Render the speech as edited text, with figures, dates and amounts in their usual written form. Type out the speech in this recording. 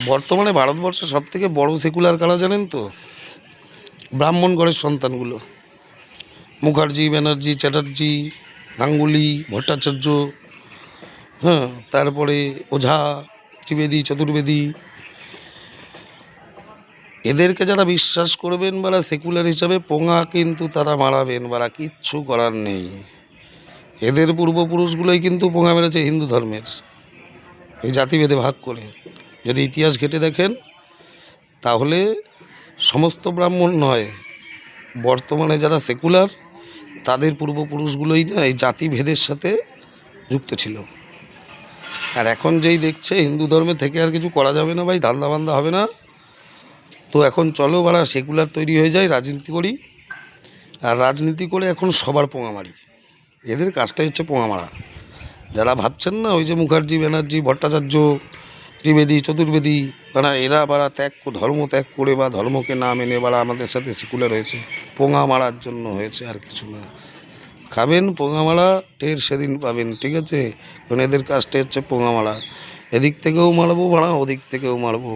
বর্তমানে ভারতবর্ষে সবথেকে বড় সেকুলার কারা জানেন তো? ব্রাহ্মণ ঘরের সন্তানগুলো। মুখার্জি, ব্যানার্জি, চ্যাটার্জি, গাঙ্গুলি, ভট্টাচার্য, হ্যাঁ, তারপরে ওঝা, ত্রিবেদী, চতুর্বেদী। এদেরকে যারা বিশ্বাস করবেন বা সেকুলার হিসাবে পোঙা কিন্তু তারা মারাবেন, বা কিচ্ছু করার নেই। এদের পূর্বপুরুষগুলোই কিন্তু পোঙা মেরেছে হিন্দু ধর্মের, এই জাতিভেদে ভাগ করে। যদি ইতিহাস ঘেঁটে দেখেন তাহলে সমস্ত ব্রাহ্মণ নয়, বর্তমানে যারা সেকুলার তাদের পূর্বপুরুষগুলোই না এই জাতিভেদের সাথে যুক্ত ছিল। আর এখন যেই দেখছে হিন্দু ধর্মে থেকে আর কিছু করা যাবে না ভাই, ধান্দা বান্দা হবে না, তো এখন চলো বাড়া সেকুলার তৈরি হয়ে যায়, রাজনীতি করি। আর রাজনীতি করে এখন সবার পোঙা মারি। এদের কাজটাই হচ্ছে পোঙা মারা। যারা ভাবছেন না ওই যে মুখার্জি, ব্যানার্জি, ভট্টাচার্য, ত্রিবেদী, চতুর্বেদী, এরা বাড়া ধর্ম ত্যাগ করে বা ধর্মকে না মেনে বাড়া আমাদের সাথে সেকুলার হয়েছে, পোঙা মারার জন্য হয়েছে, আর কিছু না। খাবেন পোঙা মারা, টের সেদিন পাবেন, ঠিক আছে? কারণ এদের কাজটা হচ্ছে পোঙা মারা। এদিক থেকেও মারবো বাড়া, ওদিক থেকেও মারবো।